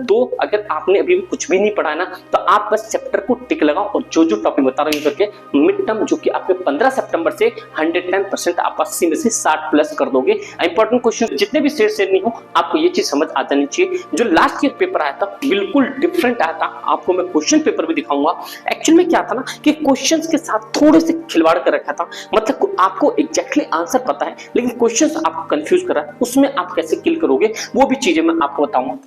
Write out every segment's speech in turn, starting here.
दो अगर आपने अभी भी कुछ भी नहीं पढ़ा है ना, तो आप बस चैप्टर को टिक लगाओ और जो जो टॉपिक बता रहा हूं करके मिड टर्म जो कि आपके 15 सितंबर से 110% आप 80 में से 60 प्लस कर दोगे। इंपॉर्टेंट क्वेश्चन जितने भी शेयर नहीं हो आपको ये चीज समझ आ जानी चाहिए। जो लास्ट ईयर पेपर आया था बिल्कुल डिफरेंट आया था, आपको मैं क्वेश्चन पेपर भी दिखाऊंगा। एक्चुअल में क्या था ना कि क्वेश्चंस के साथ थोड़े से खिलवाड़ कर रखा था, मतलब आपको एग्जैक्टली आंसर पता है लेकिन क्वेश्चंस आपको कंफ्यूज कर रहा है, उसमें आप कैसे किल करोगे वो भी चीजें मैं आपको बताऊंगा।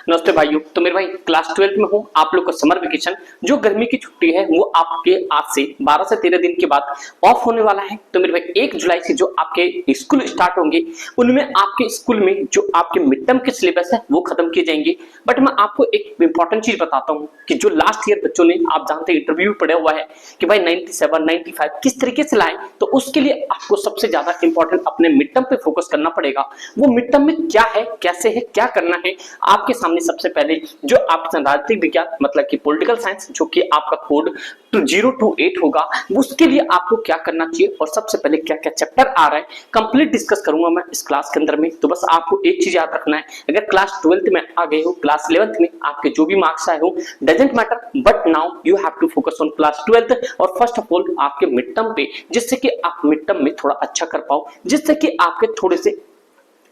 नमस्ते भाइयों, तो मेरे भाई क्लास 12 में हूं, आप लोग का समर वेकेशन जो गर्मी की छुट्टी है वो आपके आज से 12 से 13 दिन के बाद ऑफ होने वाला है। तो मेरे भाई 1 जुलाई से जो आपके स्कूल स्टार्ट होंगे उनमें आपके स्कूल में जो आपके मिड टर्म के सिलेबस है वो खत्म किए जाएंगे। बट मैं आपको एक इंपॉर्टेंट चीज बताता हूं कि जो लास्ट ईयर बच्चों ने आप जानते हैं इंटरव्यू पढ़ा हुआ है कि भाई 97 95 किस तरीके से लाए, तो उसके लिए आपको सबसे ज्यादा इंपॉर्टेंट अपने मिड टर्म पे फोकस करना पड़ेगा। वो मिड टर्म में क्या है, कैसे है, क्या करना है आपके सामने। सबसे पहले जो आपका राजनीतिक विज्ञान मतलब कि पॉलिटिकल साइंस जो कि आपका कोड 0 to 8 होगा, उसके लिए आपको क्या करना चाहिए और सबसे पहले क्या क्या चैप्टर आ रहा है कंप्लीट डिस्कस करूंगा मैं इस क्लास के अंदर में। तो बस आपको एक चीज याद रखना है, अगर क्लास 12th में आ गए हो, क्लास 11th में आपके जो भी मार्क्स आए हो doesn't matter, but now you have to focus on class 12th और फर्स्ट ऑफ ऑल आपके मिड टर्म पे, जिससे कि आप मिड टर्म में थोड़ा अच्छा कर पाओ, जिससे कि आपके थोड़े से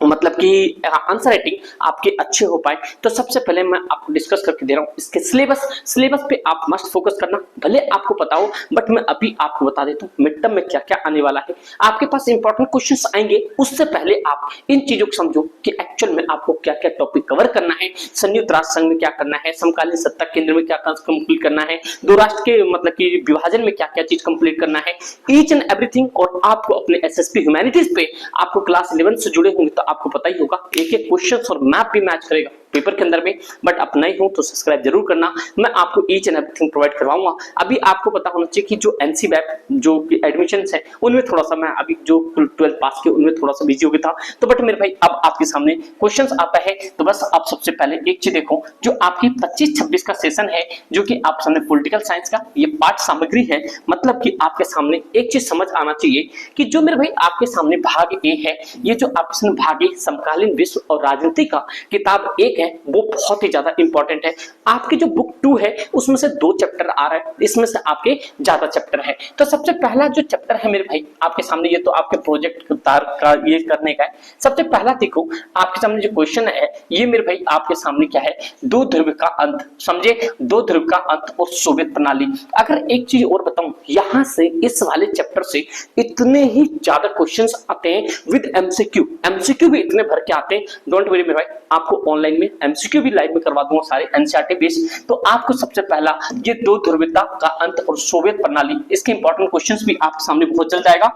मतलब कि आंसर राइटिंग आपके अच्छे हो पाए। तो सबसे पहले मैं आपको डिस्कस करके दे रहा हूं इसके सिलेबस पे आप मस्ट फोकस करना, भले आपको पता हो बट मैं अभी आपको बता देता हूं मिड टर्म में क्या क्या आने वाला है। आपके पास इंपॉर्टेंट क्वेश्चंस आएंगे, उससे पहले आप इन चीजों को समझो कि एक्चुअल में आपको क्या क्या टॉपिक कवर करना है, संयुक्त राष्ट्र संघ में क्या करना है, समकालीन सत्ता केंद्र में क्या कंप्लीट करना है, दो राष्ट्र के मतलब कि विभाजन में क्या क्या चीज कंप्लीट करना है, ईच एंड एवरीथिंग। और आपको अपने एसएसपी ह्यूमैनिटीज पे आपको क्लास 11 से जुड़े होंगे तो आपको पता ही होगा एक एक क्वेश्चंस और मैप भी मैच करेगा पेपर के अंदर में। बट अब नए हो तो सब्सक्राइब जरूर करना, मैं आपको ईच एंड एवरीथिंग प्रोवाइड करवाऊंगा। अभी आपको पता होना चाहिए कि जो एनसी बैप जो कि एडमिशंस है उनमें थोड़ा सा मैं अभी जो 12 पास के उनमें थोड़ा सा बिजी हो गया था, तो बट मेरे भाई अब आपके सामने क्वेश्चंस आता है। तो बस आप सबसे पहले एक चीज देखो, जो आपकी 25-26 का सेशन है जो कि आप सामने पॉलिटिकल साइंस का ये पाठ सामग्री है, मतलब कि आपके सामने एक चीज समझ आना चाहिए कि जो मेरे भाई आपके सामने भाग ए है, ये जो आपके सामने भाग ए समकालीन विश्व और राजनीति का किताब 1 है वो बहुत ही ज्यादा इंपॉर्टेंट है। आपकी जो बुक 2 है उसमें से 2 चैप्टर आ रहा है, इसमें से आपके ज्यादा चैप्टर है। तो सबसे पहला जो चैप्टर है मेरे भाई आपके सामने, ये तो आपके प्रोजेक्ट का ये करने का है। सबसे पहला देखो आपके सामने जो क्वेश्चन है ये मेरे भाई आपके सामने क्या है, दो ध्रुव का अंत, समझे, दो ध्रुव का अंत और सोवियत प्रणाली। अगर एक चीज और बताऊं, यहां से इस वाले चैप्टर से इतने ही ज्यादा क्वेश्चंस आते हैं विद एमसीक्यू भी इतने भर के आते हैं। डोंट वरी मेरे भाई, आपको ऑनलाइन में एमसीक्यू भी लाइव में करवा दूंगा सारे एनसीईआरटी बेस्ड। तो आपको सबसे पहला ये दो ध्रुवीयता का अंत और सोवियत प्रणाली, इसके इंपॉर्टेंट क्वेश्चंस भी आपके सामने बहुत चल जाएगा,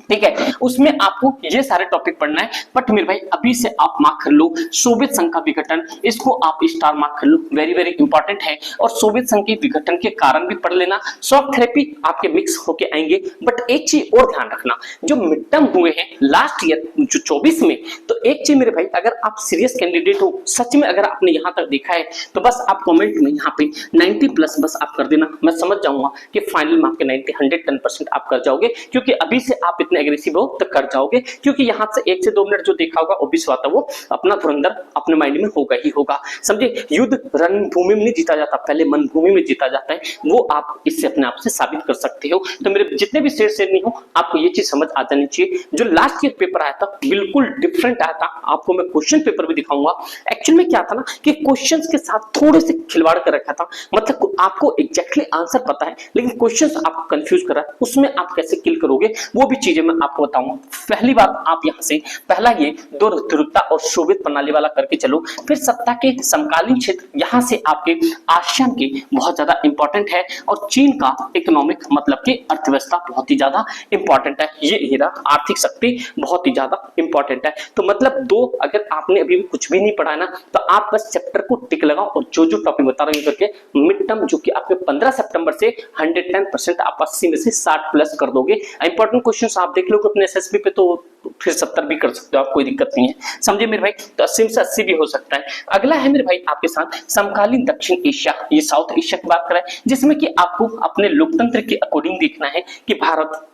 ठीक है। उसमें आपको ये सारे टॉपिक पढ़ना है। बट मेरे भाई अभी से आप मार्क कर लो सोवियत संघ का विघटन, इसको आप स्टार मार्क कर लो, वेरी वेरी इंपॉर्टेंट है। और सोवियत संघ के विघटन के कारण भी पढ़ लेना, शॉक थेरेपी आपके मिक्स होके आएंगे। बट एक चीज और ध्यान रखना, जो मिड टर्म हुए हैं लास्ट ईयर जो 24 में, तो एक चीज मेरे भाई अगर आप सीरियस कैंडिडेट हो, सच में अगर आपने यहाँ तक देखा है तो बस आप कॉमेंट में यहाँ पे 90 प्लस बस आप कर देना, मैं समझ जाऊंगा कि फाइनल में आपके 90 110% आप कर जाओगे, क्योंकि अभी से आप इतने एग्रेसिव हो तो कर जाओगे। क्योंकि यहां से 1 से 2 मिनट जो देखा होगा ऑब्वियस बात है वो अपना धुरंधर अपने माइंड में होगा ही होगा, समझे। युद्ध रणभूमि में नहीं जीता जाता, पहले मनभूमि में जीता जाता है, वो आप इससे अपने आप से साबित कर सकते हो। तो मेरे जितने भी शेयर नहीं हो आपको ये चीज समझ आ जानी चाहिए। जो लास्ट ईयर पेपर आया था बिल्कुल डिफरेंट आया था, आपको मैं क्वेश्चन पेपर भी दिखाऊंगा। एक्चुअल में क्या था ना कि क्वेश्चंस के साथ थोड़े से खिलवाड़ कर रखा था, मतलब आपको एग्जैक्टली आंसर पता है लेकिन क्वेश्चंस आपको कंफ्यूज कर रहा है, उसमें आप कैसे किल करोगे वो भी चीजें मैं आपको बताऊंगा। पहली बात आप यहां से पहला ये दो ध्रुवता और सोवियत प्रणाली वाला करके चलो। फिर सत्ता के समकालीन क्षेत्र, यहां से आपके आसियान के बहुत ज्यादा इंपॉर्टेंट है और चीन का इकोनॉमिक मतलब की अर्थव्यवस्था बहुत ही ज्यादा इंपॉर्टेंट है, ये हीरा आर्थिक शक्ति बहुत ही ज्यादा इंपॉर्टेंट है। तो मतलब दो अगर आपने अभी भी कुछ भी नहीं पढ़ा है ना, तो आप बस चैप्टर को टिक लगाओ और जो जो टॉपिक बता रहे हैं करके मिड टर्म जो कि आपके 15 सितंबर से 110% आप 80 में से 60 प्लस कर दोगे। इंपॉर्टेंट क्वेश्चंस आप देख लो अपने एसएसबी पे, तो फिर 70 भी कर सकते हो आप, कोई दिक्कत नहीं है, समझे मेरे भाई। तो 80 से 80 भी हो सकता है। अगला है मेरे भाई आपके साथ समकालीन दक्षिण एशिया, ये साउथ एशिया की बात करें, जिसमें कि आपको अपने लोकतंत्र के अकॉर्डिंग देखना है कि भारत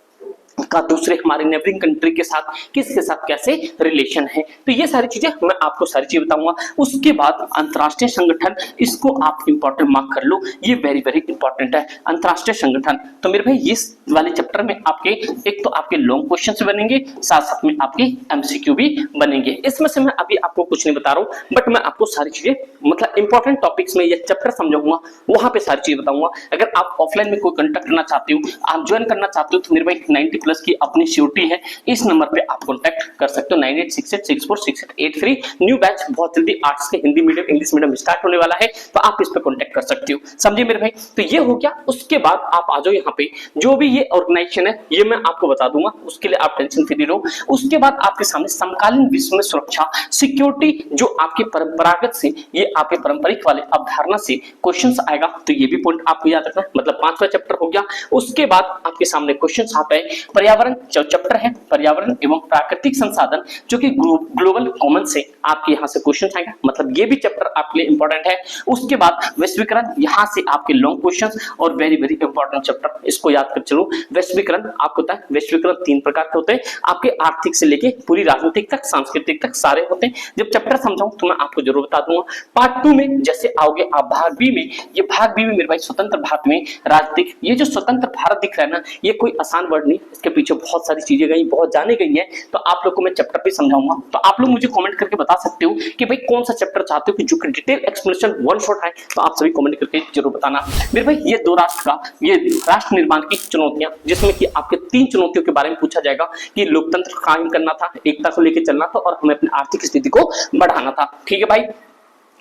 का दूसरे हमारे नेबरिंग कंट्री के साथ किसके साथ कैसे रिलेशन है। तो ये सारी चीजें मैं आपको सारी चीज बताऊंगा। उसके बाद अंतरराष्ट्रीय संगठन, इसको आप इंपॉर्टेंट मार्क कर लो, ये वेरी वेरी इंपॉर्टेंट है अंतरराष्ट्रीय संगठन। तो मेरे भाई इस वाले चैप्टर में आपके एक तो आपके लॉन्ग क्वेश्चन बनेंगे, साथ साथ में आपके एमसीक्यू भी बनेंगे। इसमें से मैं अभी आपको कुछ नहीं बता रहा हूं, बट मैं आपको सारी चीजें मतलब इंपॉर्टेंट टॉपिक्स में ये चैप्टर समझाऊंगा, वहां पे सारी चीज बताऊंगा। अगर आप ऑफलाइन में कोई कांटेक्ट करना चाहते हो, आप ज्वाइन करना चाहते हो, तो मेरे भाई 90 प्लस की अपनी सीओटी है, इस नंबर पे आप कांटेक्ट कर सकते हो 9868646883। न्यू बैच बहुत जल्दी आर्ट्स के Hindi medium English medium start होने वाला है, तो आप इस पे कांटेक्ट कर सकते हो, समझे मेरे भाई। तो ये हो गया। उसके बाद आप आ जाओ यहाँ पे, जो भी ये ऑर्गेनाइजेशन है ये मैं आपको बता दूंगा, उसके लिए आप टेंशन फ्री रहो। उसके बाद आपके सामने समकालीन विश्व में सुरक्षा सिक्योरिटी, जो आपके परंपरागत से ये आपके पारंपरिक वाले अवधारणा से क्वेश्चंस आएगा, तो ये भी पॉइंट आपको याद रखना, मतलब 5वां चैप्टर हो गया। उसके बाद आपके सामने क्वेश्चंस आता है पर्यावरण, जो चैप्टर है पर्यावरण एवं प्राकृतिक संसाधन, जो कि ग्लोबल कॉमन से आपके यहाँ से क्वेश्चन आएगा, मतलब ये भी चैप्टर आपके लिए इंपॉर्टेंट है। उसके बाद वैश्वीकरण, यहाँ से आपके लॉन्ग क्वेश्चन और वेरी वेरी इंपॉर्टेंट चैप्टर, इसको याद कर चलो। वैश्वीकरण आपको पता है, वैश्वीकरण 3 प्रकार के होते हैं, आपके आर्थिक से लेके पूरी राजनीतिक तक, सांस्कृतिक तक सारे होते हैं। जब चैप्टर समझाऊं तो मैं आपको जरूर बता दूंगा। पार्ट 2 में जैसे आओगे आप भाग बी में, ये भाग बी में मेरे भाई स्वतंत्र भारत में राजनीतिक, ये जो स्वतंत्र भारत दिख रहा है ना, ये कोई आसान वर्ड नहीं, इसके पीछे बहुत सारी चीजें गई, बहुत जाने गई है, तो आप लोग को मैं चैप्टर पे समझाऊंगा। तो आप लोग मुझे कमेंट करके बता सकते हो कि भाई कौन सा चैप्टर चाहते हो कि जो डिटेल एक्सप्लेनेशन वन शॉट है, तो आप सभी कमेंट करके जरूर बताना। मेरे भाई ये 2 राष्ट्र का, ये राष्ट्र निर्माण की चुनौतियां, जिसमें कि आपके 3 चुनौतियों के बारे में पूछा जाएगा कि लोकतंत्र कायम करना था, एकता को लेकर चलना था, और हमें अपनी आर्थिक स्थिति को बढ़ाना था। ठीक है भाई।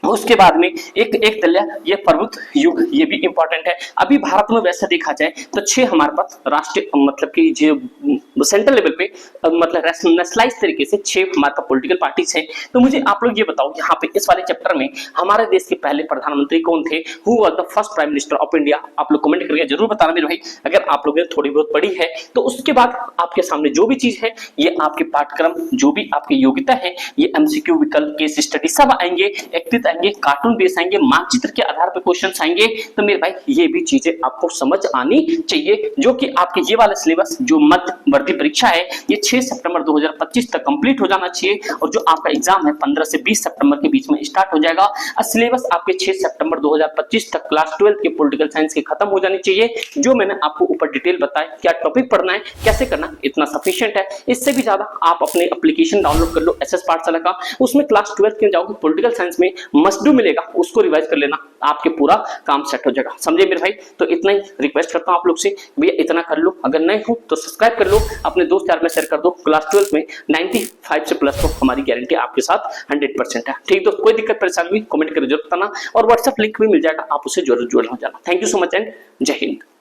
उसके बाद में एक तल्य ये प्रभुत्व युग, ये भी इंपॉर्टेंट है। अभी भारत में वैसे देखा जाए तो 6 हमारे पास राष्ट्रीय मतलब कि जो सेंट्रल लेवल पे मतलब नेशनलाइज तरीके से 6 हमारे पास पॉलिटिकल पार्टीज हैं। तो मुझे आप लोग ये बताओ यहाँ पे इस वाले चैप्टर में हमारे देश के पहले प्रधानमंत्री कौन थे, who was the first prime minister of India. आप लोग कमेंट करके जरूर बताना मेरे भाई, अगर आप लोगों ने थोड़ी बहुत पढ़ी है तो। उसके बाद आपके सामने जो भी चीज है, ये आपके पाठ्यक्रम, जो भी आपकी योग्यता है, ये एमसीक्यू विकल्प, केस स्टडी सब आएंगे, एक्टिव आएंगे, कार्टून बेस आएंगे, मानचित्र के आधार पर क्वेश्चंस आएंगे। तो मेरे भाई ये भी चीजें आपको समझ आनी चाहिए, जो कि आपके ये वाला सिलेबस जो मध्यवर्ती परीक्षा है, ये 6 सितंबर 2025 तक कंप्लीट हो जाना चाहिए, और जो आपका एग्जाम है 15 से 20 सितंबर के बीच में स्टार्ट हो जाएगा। और सिलेबस आपके 6 सितंबर 2025 तक क्लास 12 के पॉलिटिकल साइंस के खत्म हो जानी चाहिए। जो मैंने आपको ऊपर डिटेल बताया, क्या टॉपिक पढ़ना है, कैसे करना, इतना सफिशिएंट है। इससे भी ज्यादा आप अपने एप्लीकेशन डाउनलोड कर लो एसएस पाठशाला का, उसमें क्लास 12 के जाओगे, पॉलिटिकल साइंस में मस्ट डू मिलेगा, उसको रिवाइज कर लेना, आपके पूरा काम सेट हो जाएगा, समझे मेरे भाई। तो इतना ही रिक्वेस्ट करता हूं आप लोग से, भैया इतना कर लो, अगर नहीं हो तो सब्सक्राइब कर लो, अपने दोस्त यार में शेयर कर दो। क्लास 12 में 95 से प्लस तो हमारी गारंटी आपके साथ 100% है। ठीक, तो कोई दिक्कत परेशानी हुई कमेंट करके जरूर बताना, और व्हाट्सएप लिंक भी मिल जाएगा, आप उससे जरूर जुड़ हो जाना। Thank you so much and जय हिंद।